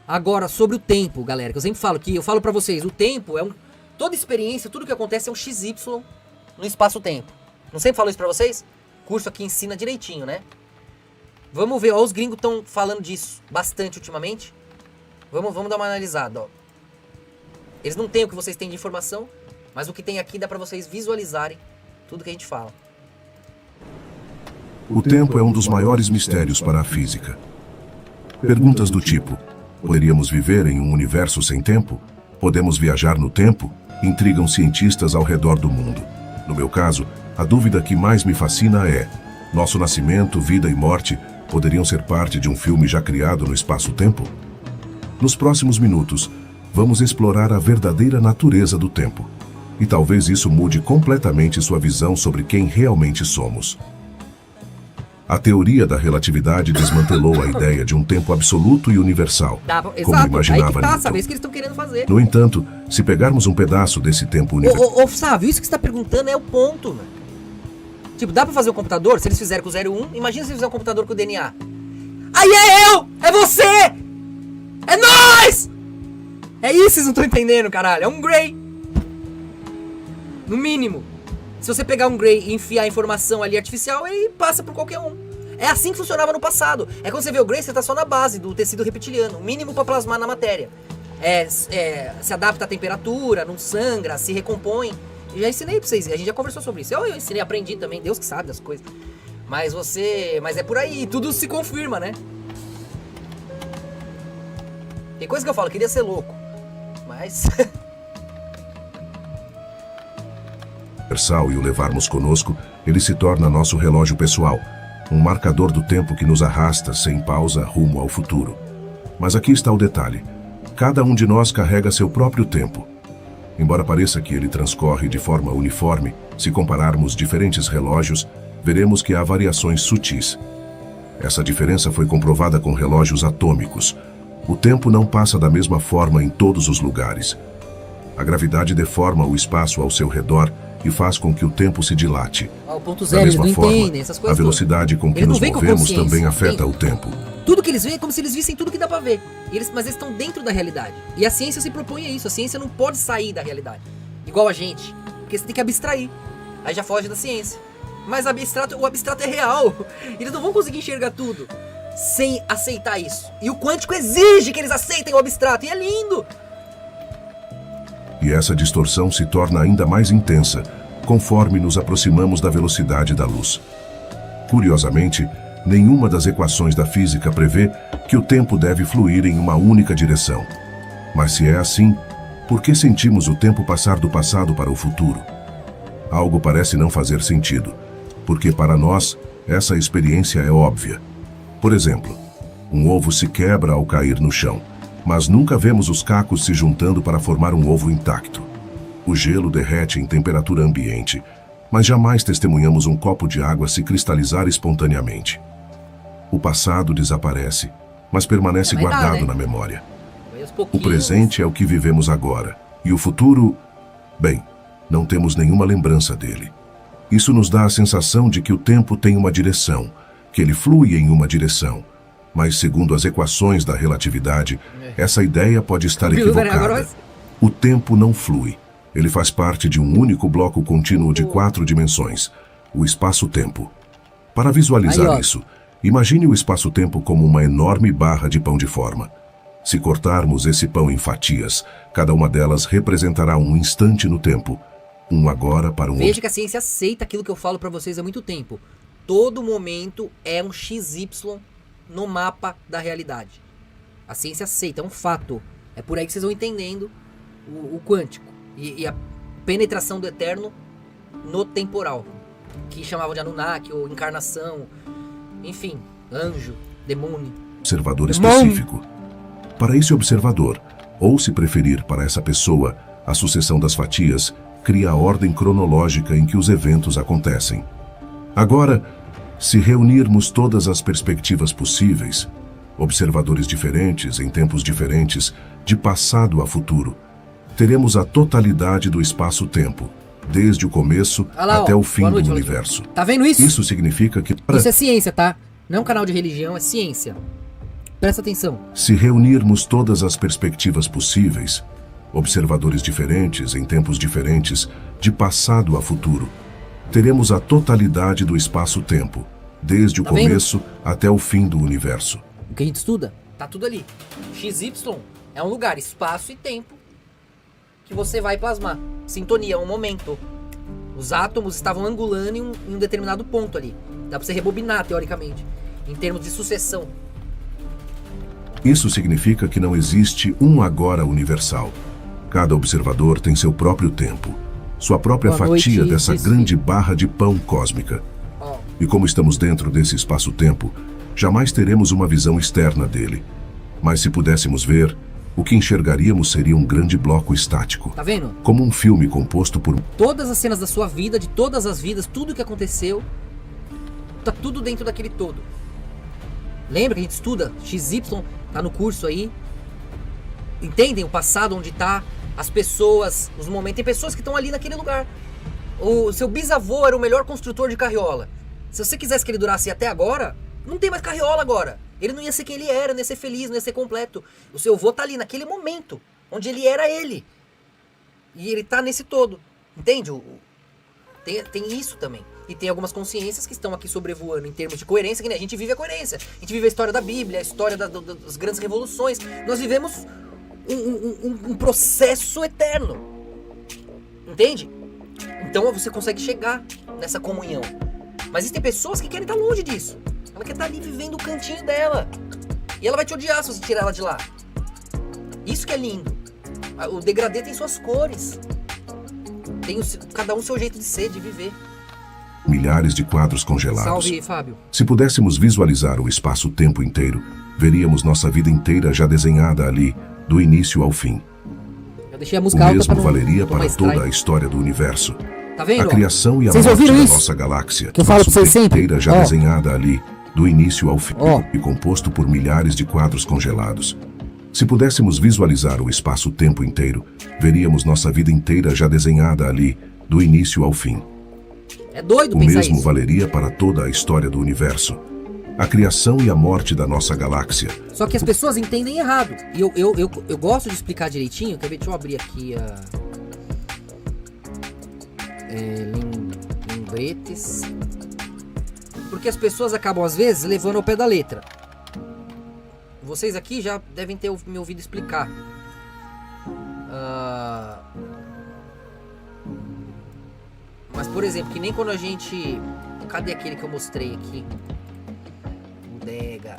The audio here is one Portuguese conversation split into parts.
Agora, sobre o tempo, galera, que eu sempre falo que eu falo pra vocês, o tempo é toda experiência, tudo que acontece é um XY no espaço-tempo. Não sempre falo isso pra vocês? O curso aqui ensina direitinho, né? Vamos ver, ó, os gringos estão falando disso bastante ultimamente. Vamos dar uma analisada, ó. Eles não têm o que vocês têm de informação, mas o que tem aqui dá pra vocês visualizarem tudo que a gente fala. O tempo é um dos maiores mistérios para a física. Perguntas do tipo: poderíamos viver em um universo sem tempo? Podemos viajar no tempo? Intrigam cientistas ao redor do mundo. No meu caso, a dúvida que mais me fascina é: nosso nascimento, vida e morte poderiam ser parte de um filme já criado no espaço-tempo? Nos próximos minutos, vamos explorar a verdadeira natureza do tempo. E talvez isso mude completamente sua visão sobre quem realmente somos. A teoria da relatividade desmantelou a ideia de um tempo absoluto e universal, como imaginava Newton. Newton. É isso que eles estão querendo fazer. No entanto, se pegarmos um pedaço desse tempo universal... Ô, Sávio, isso que você tá perguntando é o ponto, mano. Tipo, dá pra fazer um computador? Se eles fizeram com o 01, imagina se eles fizerem um computador com o DNA. Aí é eu! É você! É nós! É isso que vocês não estão entendendo, caralho. É um Gray. No mínimo. Se você pegar um Gray e enfiar a informação ali artificial, ele passa por qualquer um. É assim que funcionava no passado. É quando você vê o Gray, você tá só na base do tecido reptiliano. O mínimo pra plasmar na matéria. Se adapta à temperatura, não sangra, se recompõe. Eu já ensinei pra vocês, a gente já conversou sobre isso. Eu ensinei, aprendi também, Deus que sabe das coisas. Mas é por aí, tudo se confirma, né? Tem coisa que eu falo, queria ser louco. Mas... e o levarmos conosco, ele se torna nosso relógio pessoal, um marcador do tempo que nos arrasta sem pausa rumo ao futuro. Mas aqui está o detalhe: cada um de nós carrega seu próprio tempo. Embora pareça que ele transcorre de forma uniforme, se compararmos diferentes relógios, veremos que há variações sutis. Essa diferença foi comprovada com relógios atômicos. O tempo não passa da mesma forma em todos os lugares. A gravidade deforma o espaço ao seu redor e faz com que o tempo se dilate. O ponto Da zero, eles mesma não forma, entendem essas coisas a velocidade com que Eles não nos veem com movemos consciência, também afeta entende? o tempo. Tudo que eles veem é como se eles vissem tudo que dá pra ver. Mas eles estão dentro da realidade. E a ciência se propõe a isso. A ciência não pode sair da realidade. Igual a gente. Porque você tem que abstrair. Aí já foge da ciência. Mas o abstrato é real. Eles não vão conseguir enxergar tudo sem aceitar isso. E o quântico exige que eles aceitem o abstrato. E é lindo. E essa distorção se torna ainda mais intensa conforme nos aproximamos da velocidade da luz. Curiosamente, nenhuma das equações da física prevê que o tempo deve fluir em uma única direção. Mas se é assim, por que sentimos o tempo passar do passado para o futuro? Algo parece não fazer sentido, porque para nós, essa experiência é óbvia. Por exemplo, um ovo se quebra ao cair no chão, mas nunca vemos os cacos se juntando para formar um ovo intacto. O gelo derrete em temperatura ambiente, mas jamais testemunhamos um copo de água se cristalizar espontaneamente. O passado desaparece, mas permanece guardado na memória. O presente é o que vivemos agora, e o futuro, bem, não temos nenhuma lembrança dele. Isso nos dá a sensação de que o tempo tem uma direção, que ele flui em uma direção. Mas, segundo as equações da relatividade, essa ideia pode estar equivocada. O tempo não flui. Ele faz parte de um único bloco contínuo de 4 dimensões, o espaço-tempo. Para visualizar isso, imagine o espaço-tempo como uma enorme barra de pão de forma. Se cortarmos esse pão em fatias, cada uma delas representará um instante no tempo. Um agora para um outro. Veja que a ciência aceita aquilo que eu falo para vocês há muito tempo. Todo momento é um XY no mapa da realidade. A ciência aceita, é um fato. É por aí que vocês vão entendendo o quântico. E a penetração do eterno no temporal. Que chamavam de Anunnaki, ou encarnação. Enfim, anjo, demônio. Observador específico. Para esse observador, ou se preferir para essa pessoa, a sucessão das fatias cria a ordem cronológica em que os eventos acontecem. Agora, se reunirmos todas as perspectivas possíveis, observadores diferentes em tempos diferentes, de passado a futuro, teremos a totalidade do espaço-tempo, desde o começo até o fim do universo. Tá vendo isso? Isso significa que... Isso é ciência, tá? Não é um canal de religião, é ciência. Presta atenção. Se reunirmos todas as perspectivas possíveis, observadores diferentes em tempos diferentes, de passado a futuro, teremos a totalidade do espaço-tempo, desde o Tá vendo? começo até o fim do universo. O que a gente estuda, tá tudo ali. XY é um lugar, espaço e tempo que você vai plasmar. Sintonia, um momento. Os átomos estavam angulando em um determinado ponto ali. Dá pra você rebobinar, teoricamente, em termos de sucessão. Isso significa que não existe um agora universal. Cada observador tem seu próprio tempo, sua própria Boa noite, fatia dessa isso. grande barra de pão cósmica. Ó, E como estamos dentro desse espaço-tempo, jamais teremos uma visão externa dele. Mas se pudéssemos ver, o que enxergaríamos seria um grande bloco estático, tá vendo? como um filme composto por Todas as cenas da sua vida, de todas as vidas, tudo que aconteceu, tá tudo dentro daquele todo. Lembra que a gente estuda? XY tá no curso aí. Entendem o passado, onde tá, as pessoas, os momentos. Tem pessoas que estão ali naquele lugar. O seu bisavô era o melhor construtor de carriola. Se você quisesse que ele durasse até agora, não tem mais carriola agora. Ele não ia ser quem ele era, não ia ser feliz, não ia ser completo. O seu avô tá ali naquele momento, onde ele era ele. E ele tá nesse todo. Entende? Tem isso também. E tem algumas consciências que estão aqui sobrevoando em termos de coerência, que nem a gente vive a coerência. A gente vive a história da Bíblia, a história das grandes revoluções. Nós vivemos um processo eterno. Entende? Então você consegue chegar nessa comunhão. Mas existem pessoas que querem estar longe disso. Ela quer estar ali vivendo o cantinho dela. E ela vai te odiar se você tirar ela de lá. Isso que é lindo. O degradê tem suas cores. Tem cada um seu jeito de ser, de viver. milhares de quadros congelados. Salve, Fábio. Se pudéssemos visualizar o espaço-tempo inteiro, veríamos nossa vida inteira já desenhada ali, do início ao fim. Eu deixei a O música alta mesmo pra não valeria tomar para strike. toda a história do universo. Tá vendo? A criação e a Vocês morte ouviram da isso? nossa galáxia, Que eu falo pra vocês sempre? inteira já Ó. desenhada ali, do início ao fim, Ó. e composto por milhares de quadros congelados. Se pudéssemos visualizar o espaço-tempo inteiro, veríamos nossa vida inteira já desenhada ali, do início ao fim. É doido O pensar mesmo isso. valeria para toda a história do universo. A criação e a morte da nossa galáxia. Só que as pessoas entendem errado. E eu gosto de explicar direitinho. Quer ver? Deixa eu abrir aqui a... lembretes. Porque as pessoas acabam, às vezes, levando ao pé da letra. Vocês aqui já devem ter me ouvido explicar. Mas, por exemplo, que nem quando a gente... Cadê aquele que eu mostrei aqui? Bodega.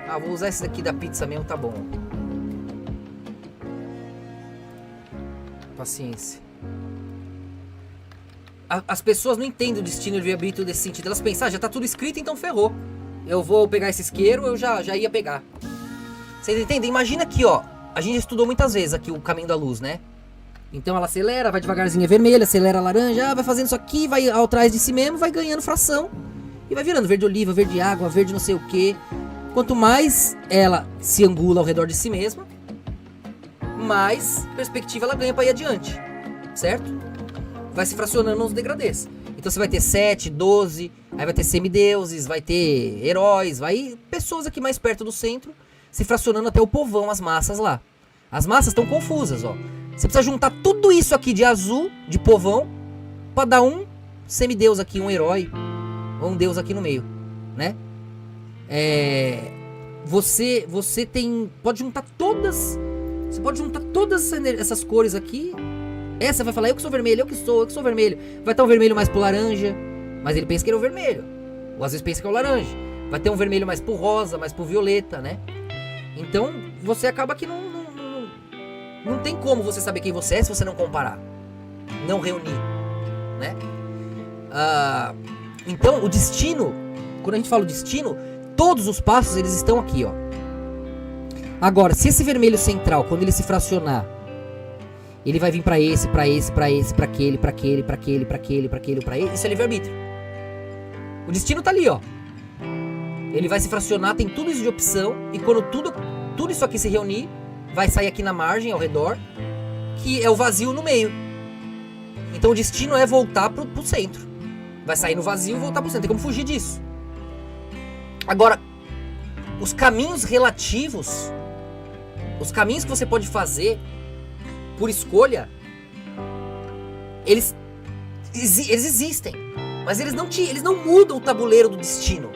Ah, vou usar esse daqui da pizza mesmo, tá bom. Paciência. As pessoas não entendem o destino e o livre-arbítrio desse sentido. Elas pensam, já tá tudo escrito, então ferrou. Eu vou pegar esse isqueiro, eu já ia pegar. Vocês entendem? Imagina aqui, ó. A gente estudou muitas vezes aqui o caminho da luz, né? Então ela acelera, vai devagarzinho, é vermelha, acelera a laranja, vai fazendo isso aqui, vai ao trás de si mesmo, vai ganhando fração. E vai virando verde oliva, verde água, verde não sei o que. Quanto mais ela se angula ao redor de si mesma, mais perspectiva ela ganha para ir adiante. Certo? Vai se fracionando nos degradês. Então você vai ter 7, 12, aí vai ter semideuses, vai ter heróis, vai pessoas aqui mais perto do centro, se fracionando até o povão, as massas lá. As massas estão confusas, ó. Você precisa juntar tudo isso aqui de azul, de povão, para dar um semideus aqui, um herói, ou um deus aqui no meio, né? Você pode juntar todas, você pode juntar todas essas cores aqui. Essa vai falar, eu que sou vermelho, eu que sou vermelho. Vai estar um vermelho mais pro laranja, mas ele pensa que ele é o vermelho. Ou às vezes pensa que é o laranja. Vai ter um vermelho mais pro rosa, mais pro violeta, né? Então, você acaba que não tem como você saber quem você é se você não comparar. Não reunir, né? Então, o destino, quando a gente fala o destino, todos os passos, eles estão aqui, ó. Agora, se esse vermelho central, quando ele se fracionar, ele vai vir pra esse, pra esse, pra esse, pra aquele, pra aquele, pra aquele, pra aquele, pra aquele, pra esse. Isso é livre-arbítrio. O destino tá ali, ó. Ele vai se fracionar, tem tudo isso de opção. E quando tudo isso aqui se reunir, vai sair aqui na margem, ao redor, que é o vazio no meio. Então o destino é voltar pro centro. Vai sair no vazio e voltar pro centro. Tem como fugir disso. Agora, os caminhos relativos, os caminhos que você pode fazer por escolha, eles existem, mas eles não mudam o tabuleiro do destino.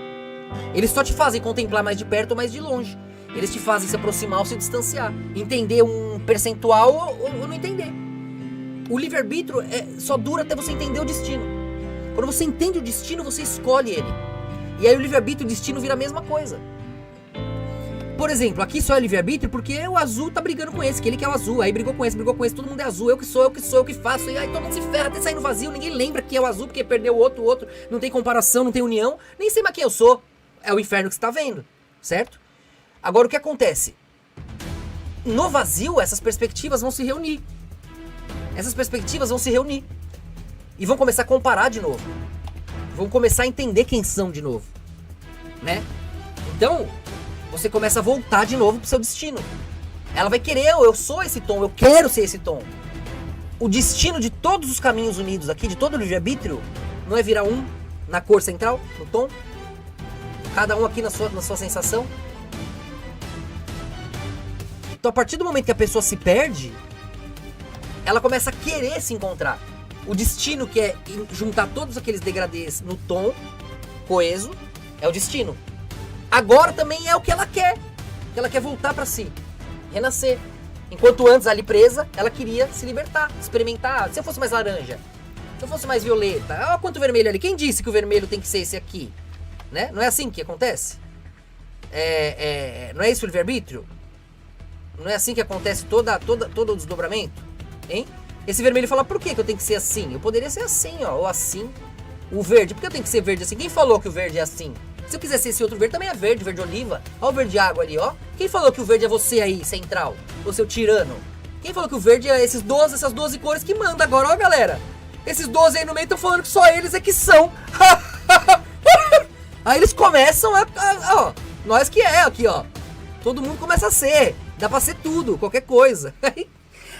Eles só te fazem contemplar mais de perto ou mais de longe. Eles te fazem se aproximar ou se distanciar, entender um percentual ou não entender. O livre-arbítrio só dura até você entender o destino. Quando você entende o destino, você escolhe ele. E aí o livre-arbítrio e o destino vira a mesma coisa. Por exemplo, aqui só é livre-arbítrio porque o azul tá brigando com esse, que ele quer o azul, aí brigou com esse, todo mundo é azul, eu que sou, eu que faço, e aí todo mundo se ferra até sair no vazio, ninguém lembra que é o azul porque perdeu o outro, não tem comparação, não tem união, nem sei mais quem eu sou. É o inferno que você tá vendo, certo? Agora o que acontece? No vazio, essas perspectivas vão se reunir. Essas perspectivas vão se reunir. E vão começar a comparar de novo. Vão começar a entender quem são de novo. Né? Então, você começa a voltar de novo pro seu destino. Ela vai querer, eu sou esse tom, eu quero ser esse tom. O destino de todos os caminhos unidos aqui, de todo o livre-arbítrio, não é virar um na cor central, no tom? Cada um aqui na sua sensação? Então, a partir do momento que a pessoa se perde, ela começa a querer se encontrar. O destino, que é juntar todos aqueles degradês no tom coeso, é o destino. Agora também é o que ela quer. Que ela quer voltar pra si, renascer. Enquanto antes, ali presa, ela queria se libertar, experimentar. Se eu fosse mais laranja, se eu fosse mais violeta, olha quanto vermelho ali. Quem disse que o vermelho tem que ser esse aqui? Né? Não é assim que acontece? Não é isso o livre-arbítrio? Não é assim que acontece todo o desdobramento? Hein? Esse vermelho fala, por que eu tenho que ser assim? Eu poderia ser assim, ó, ou assim. O verde, por que eu tenho que ser verde assim? Quem falou que o verde é assim? Se eu quiser ser esse outro verde, também é verde oliva. Olha o verde água ali, ó. Quem falou que o verde é você aí, central? O seu tirano? Quem falou que o verde é essas 12 cores que manda agora, ó, galera? Esses 12 aí no meio estão falando que só eles é que são. Aí eles começam ó, nós que é aqui, ó. Todo mundo começa a ser. Dá pra ser tudo, qualquer coisa.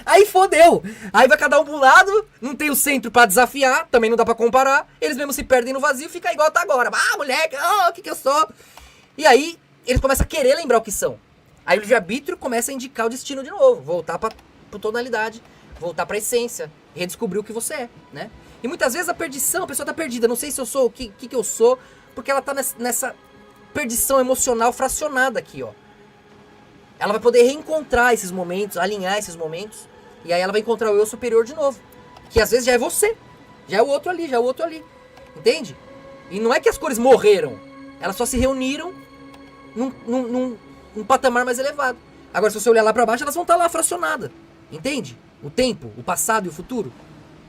Aí fodeu. Aí vai cada um pro lado, não tem o centro pra desafiar, também não dá pra comparar. Eles mesmo se perdem no vazio, fica igual tá agora. Ah, moleque, o que eu sou? E aí, eles começam a querer lembrar o que são. Aí o livre-arbítrio começa a indicar o destino de novo. Voltar pra tonalidade, voltar pra essência, redescobrir o que você é, né? E muitas vezes a perdição, a pessoa tá perdida. Não sei se eu sou, o que eu sou, porque ela tá nessa perdição emocional fracionada aqui, ó. Ela vai poder reencontrar esses momentos, alinhar esses momentos. E aí ela vai encontrar o eu superior de novo. Que às vezes já é você. Já é o outro ali, Entende? E não é que as cores morreram. Elas só se reuniram num patamar mais elevado. Agora, se você olhar lá pra baixo, elas vão estar lá fracionadas. Entende? O tempo, o passado e o futuro.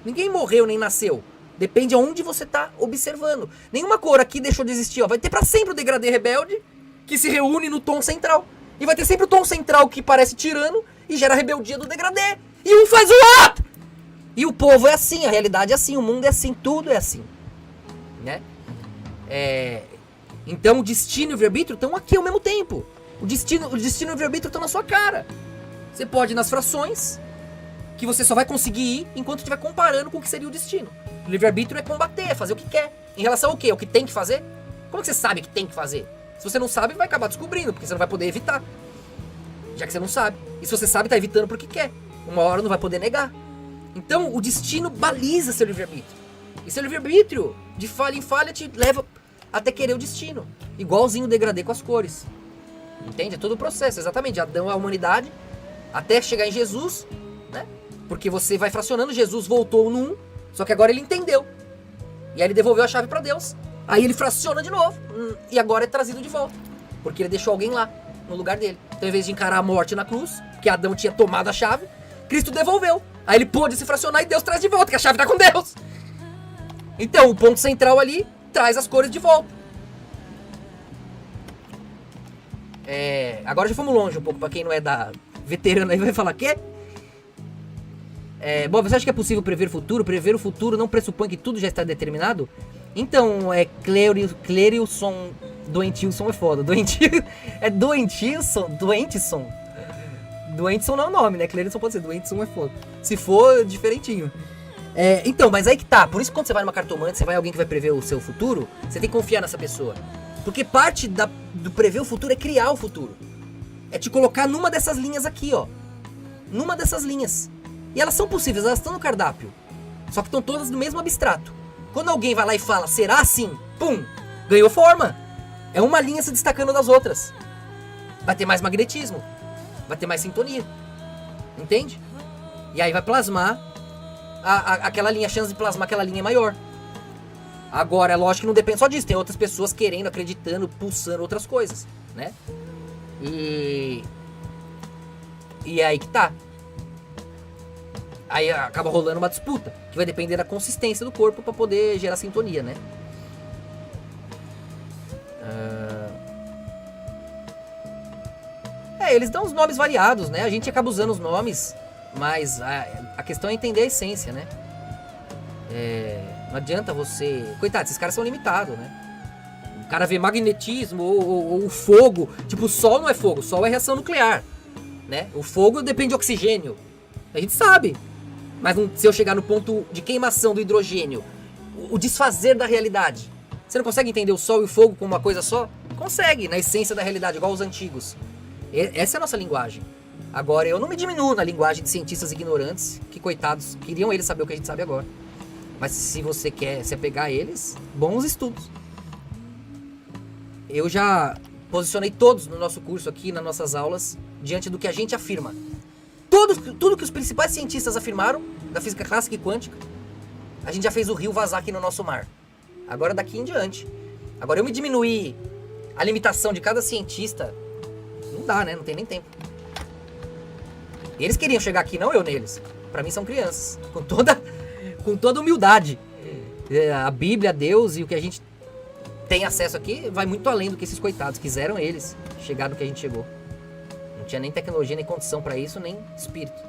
Ninguém morreu nem nasceu. Depende aonde você tá observando. Nenhuma cor aqui deixou de existir. Ó. Vai ter pra sempre o degradê rebelde, que se reúne no tom central. E vai ter sempre o tom central que parece tirano e gera a rebeldia do degradê. E um faz o outro! E o povo é assim, a realidade é assim, o mundo é assim, tudo é assim. Né? Então o destino e o livre-arbítrio estão aqui ao mesmo tempo. O destino e o livre-arbítrio estão na sua cara. Você pode ir nas frações, que você só vai conseguir ir enquanto estiver comparando com o que seria o destino. O livre-arbítrio é combater, é fazer o que quer. Em relação ao quê? O que tem que fazer? Como que você sabe que tem que fazer? Se você não sabe, vai acabar descobrindo, porque você não vai poder evitar. Já que você não sabe. E se você sabe, tá evitando porque quer. Uma hora não vai poder negar. Então, o destino baliza seu livre-arbítrio. E seu livre-arbítrio, de falha em falha, te leva até querer o destino. Igualzinho o degradê com as cores. Entende? É todo o processo, exatamente. Adão, a humanidade, até chegar em Jesus, né? Porque você vai fracionando, Jesus voltou num, só que agora ele entendeu. E aí ele devolveu a chave pra Deus. Aí ele fraciona de novo, e agora é trazido de volta. Porque ele deixou alguém lá, no lugar dele. Então, ao invés de encarar a morte na cruz, que Adão tinha tomado a chave, Cristo devolveu. Aí ele pôde se fracionar e Deus traz de volta, que a chave tá com Deus. Então, o ponto central ali traz as cores de volta. Agora já fomos longe um pouco, pra quem não é da veterana aí vai falar, quê? Bom, você acha que é possível prever o futuro? Prever o futuro não pressupõe que tudo já está determinado? Então, Clerilson, Doentilson é foda. Doentilson? Doentilson não é o nome, né? Clerilson pode ser, Doentilson é foda. Se for, diferentinho. Então, mas aí que tá. Por isso que quando você vai numa cartomante, você vai alguém que vai prever o seu futuro, você tem que confiar nessa pessoa. Porque parte do prever o futuro é criar o futuro. É te colocar numa dessas linhas aqui, ó. Numa dessas linhas. E elas são possíveis, elas estão no cardápio. Só que estão todas no mesmo abstrato. Quando alguém vai lá e fala, será assim? Pum! Ganhou forma. É uma linha se destacando das outras. Vai ter mais magnetismo. Vai ter mais sintonia. Entende? E aí vai plasmar aquela linha. A chance de plasmar aquela linha é maior. Agora, é lógico que não depende só disso. Tem outras pessoas querendo, acreditando, pulsando outras coisas, né? E é aí que tá. Aí acaba rolando uma disputa, que vai depender da consistência do corpo pra poder gerar sintonia, né? Eles dão os nomes variados, né? A gente acaba usando os nomes, mas a questão é entender a essência, né? Não adianta você... Coitado, esses caras são limitados, né? O cara vê magnetismo ou o fogo. Tipo, o sol não é fogo, o sol é reação nuclear, né? O fogo depende de oxigênio. A gente sabe. Mas se eu chegar no ponto de queimação do hidrogênio, o desfazer da realidade, você não consegue entender o sol e o fogo como uma coisa só? Consegue, na essência da realidade, igual os antigos. Essa é a nossa linguagem. Agora, eu não me diminuo na linguagem de cientistas ignorantes, que, coitados, queriam eles saber o que a gente sabe agora. Mas se você quer se apegar a eles, bons estudos. Eu já posicionei todos no nosso curso aqui, nas nossas aulas, diante do que a gente afirma. Tudo que os principais cientistas afirmaram, da física clássica e quântica, a gente já fez o rio vazar aqui no nosso mar. Agora daqui em diante. Agora eu me diminuir a limitação de cada cientista, não dá, né? Não tem nem tempo. Eles queriam chegar aqui, não eu neles. Pra mim são crianças, com toda humildade. A Bíblia, Deus e o que a gente tem acesso aqui vai muito além do que esses coitados quiseram eles chegar no que a gente chegou. Não tinha nem tecnologia, nem condição pra isso, nem espírito.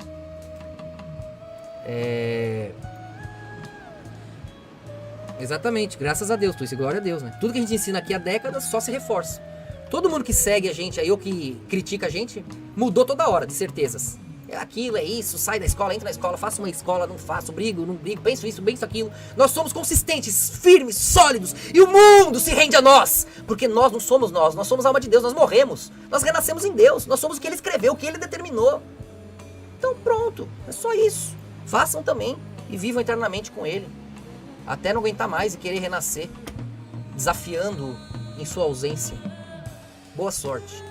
Exatamente, graças a Deus, por isso glória a Deus, né? Tudo que a gente ensina aqui há décadas só se reforça. Todo mundo que segue a gente aí ou que critica a gente mudou toda hora de certezas. É aquilo, é isso, sai da escola, entra na escola, faço uma escola, não faço, brigo, não brigo, penso isso, penso aquilo. Nós somos consistentes, firmes, sólidos e o mundo se rende a nós. Porque nós não somos nós somos a alma de Deus, nós morremos. Nós renascemos em Deus, nós somos o que Ele escreveu, o que Ele determinou. Então pronto, é só isso. Façam também e vivam eternamente com Ele. Até não aguentar mais e querer renascer, desafiando-o em sua ausência. Boa sorte.